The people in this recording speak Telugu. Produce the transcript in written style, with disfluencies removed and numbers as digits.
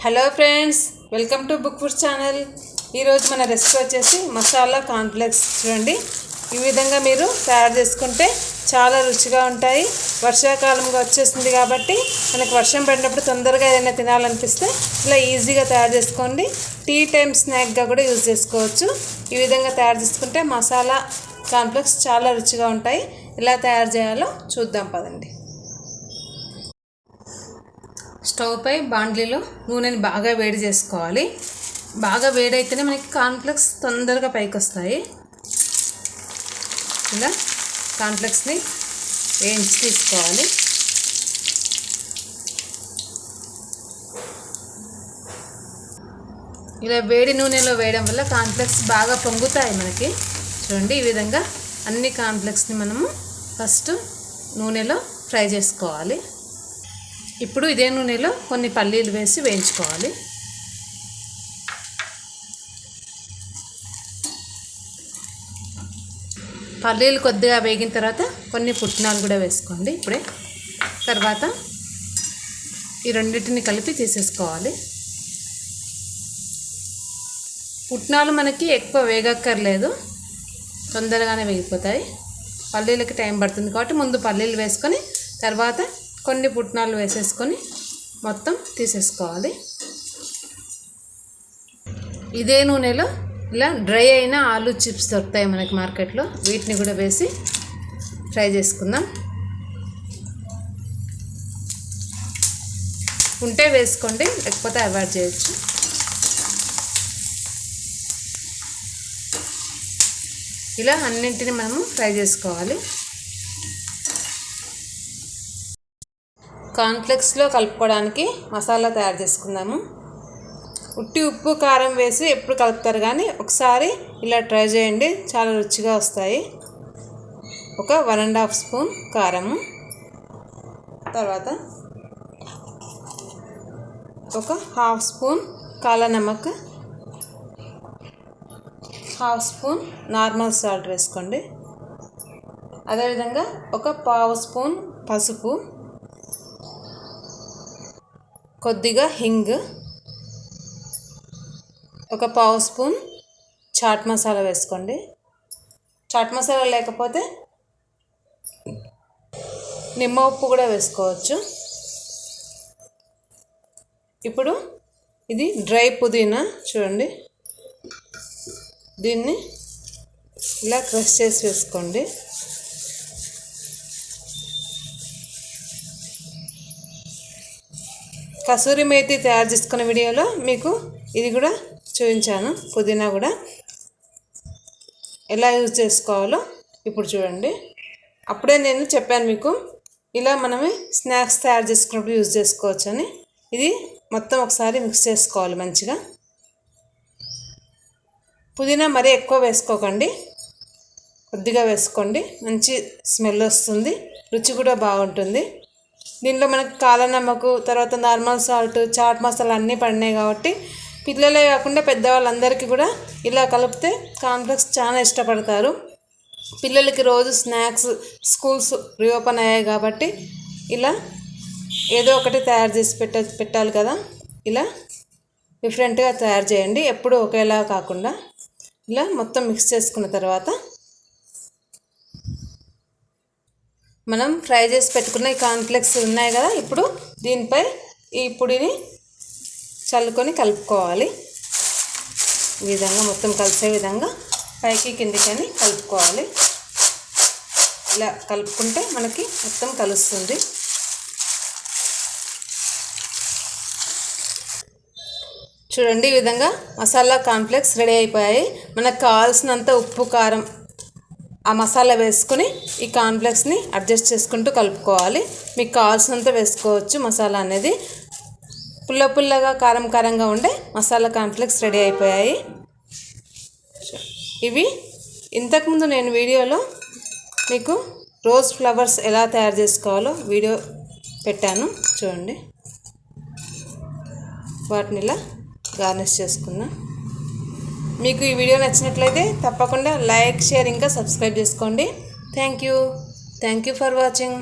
Hello friends, welcome to book food channel. ఈరోజు మన రెసిపీ వచ్చేసి మసాలా కాన్ఫ్లెక్స్. చూడండి, ఈ విధంగా మీరు తయారు చేసుకుంటే చాలా రుచిగా ఉంటాయి. వర్షాకాలంగా వచ్చేసింది కాబట్టి మనకు వర్షం పడినప్పుడు తొందరగా ఏదైనా తినాలనిపిస్తే ఇలా ఈజీగా తయారు చేసుకోండి. టీ టైం స్నాక్గా కూడా యూజ్ చేసుకోవచ్చు. ఈ విధంగా తయారు చేసుకుంటే మసాలా కాన్ఫ్లెక్స్ చాలా రుచిగా ఉంటాయి. ఎలా తయారు చేయాలో చూద్దాం పదండి. స్టవ్ పై బాండ్లీలో నూనెని బాగా వేడి చేసుకోవాలి. బాగా వేడైతేనే మనకి కాన్ఫ్లెక్స్ తొందరగా పైకి వస్తాయి. ఇలా కాన్ఫ్లెక్స్ని వేయించి తీసుకోవాలి. ఇలా వేడి నూనెలో వేయడం వల్ల కాన్ఫ్లెక్స్ బాగా పొంగుతాయి మనకి. చూడండి, ఈ విధంగా అన్ని కాన్ఫ్లెక్స్ని మనము ఫస్ట్ నూనెలో ఫ్రై చేసుకోవాలి. ఇప్పుడు ఇదే నూనెలో కొన్ని పల్లీలు వేసి వేయించుకోవాలి. పల్లీలు కొద్దిగా వేగిన తర్వాత కొన్ని పుట్నాలు కూడా వేసుకోండి ఇప్పుడే. తర్వాత ఈ రెండింటిని కలిపి తీసేసుకోవాలి. పుట్నాలు మనకి ఎక్కువ వేగక్కర్లేదు, తొందరగానే వేగిపోతాయి. పల్లీలకి టైం పడుతుంది కాబట్టి ముందు పల్లీలు వేసుకొని తర్వాత కొన్ని పుట్నాలు వేసేసుకొని మొత్తం తీసేసుకోవాలి. ఇదే నూనెలో ఇలా డ్రై అయిన ఆలూ చిప్స్ దొరుకుతాయి మనకి మార్కెట్లో, వీటిని కూడా వేసి ఫ్రై చేసుకుందాం. ఉంటే వేసుకోండి, లేకపోతే అవాయిడ్ చేయొచ్చు. ఇలా అన్నింటిని మనము ఫ్రై చేసుకోవాలి. కాన్ఫ్లెక్స్లో కలుపుకోవడానికి మసాలా తయారు చేసుకుందాము. ఉట్టి ఉప్పు కారం వేసి ఎప్పుడు కలుపుతారు, కానీ ఒకసారి ఇలా ట్రై చేయండి, చాలా రుచిగా వస్తాయి. ఒక 1.5 స్పూన్ కారము, తర్వాత ఒక 1/2 స్పూన్ కాలా నమక్, 1/2 స్పూన్ నార్మల్ సాల్ట్ వేసుకోండి. అదేవిధంగా ఒక 1/2 స్పూన్ పసుపు, కొద్దిగా హింగ్, ఒక 1/2 స్పూన్ చాట్ మసాలా వేసుకోండి. చాట్ మసాలా లేకపోతే నిమ్మ ఉప్పు కూడా వేసుకోవచ్చు. ఇప్పుడు ఇది డ్రై పుదీనా, చూడండి, దీన్ని ఇలా క్రష్ చేసి వేసుకోండి. కసూరి మేతి తయారు చేసుకున్న వీడియోలో మీకు ఇది కూడా చూపించాను. పుదీనా కూడా ఎలా యూజ్ చేసుకోవాలో ఇప్పుడు చూడండి. అప్పుడే నేను చెప్పాను మీకు, ఇలా మనమే స్నాక్స్ తయారు చేసుకున్నప్పుడు యూజ్ చేసుకోవచ్చు అని. ఇది మొత్తం ఒకసారి మిక్స్ చేసుకోవాలి మంచిగా. పుదీనా మరీ ఎక్కువ వేసుకోకండి, కొద్దిగా వేసుకోండి, మంచి స్మెల్ వస్తుంది, రుచి కూడా బాగుంటుంది. దీంట్లో మనకు కాలా నమక్, తర్వాత నార్మల్ సాల్ట్, చాట్ మసాలా అన్నీ పడినాయి కాబట్టి పిల్లలే కాకుండా పెద్దవాళ్ళందరికీ కూడా ఇలా కలిపితే కాన్ఫ్లెక్స్ చాలా ఇష్టపడతారు. పిల్లలకి రోజు స్నాక్స్, స్కూల్స్ రీఓపెన్ అయ్యాయి కాబట్టి ఇలా ఏదో ఒకటి తయారు చేసి పెట్టాలి కదా. ఇలా డిఫరెంట్గా తయారు చేయండి, ఎప్పుడు ఒకేలా కాకుండా. ఇలా మొత్తం మిక్స్ చేసుకున్న తర్వాత మనం ఫ్రై చేసి పెట్టుకున్న ఈ కాన్ఫ్లెక్స్ ఉన్నాయి కదా, ఇప్పుడు దీనిపై ఈ పొడిని చల్లుకొని కలుపుకోవాలి. ఈ విధంగా మొత్తం కలిసే విధంగా పైకి కిందికని కలుపుకోవాలి. ఇలా కలుపుకుంటే మనకి మొత్తం కలుస్తుంది. చూడండి, ఈ విధంగా మసాలా కాన్ఫ్లెక్స్ రెడీ అయిపోయాయి. మనకు కావాల్సినంత ఉప్పు కారం ఆ మసాలా వేసుకొని ఈ కాన్ఫ్లెక్స్ని అడ్జస్ట్ చేసుకుంటూ కలుపుకోవాలి. మీకు కావాల్సినంత వేసుకోవచ్చు. మసాలా అనేది పుల్ల పుల్లగా కారం కారంగా ఉండే మసాలా కాన్ఫ్లెక్స్ రెడీ అయిపోయాయి. ఇవి ఇంతకుముందు నేను వీడియోలో మీకు రోజ్ ఫ్లవర్స్ ఎలా తయారు చేసుకోవాలో వీడియో పెట్టాను, చూడండి. వాటిని ఇలా గార్నిష్ చేసుకున్నా. మీకు ఈ వీడియో నచ్చినట్లయితే తప్పకుండా లైక్, షేర్, ఇంకా సబ్స్క్రైబ్ చేసుకోండి. Thank you for watching.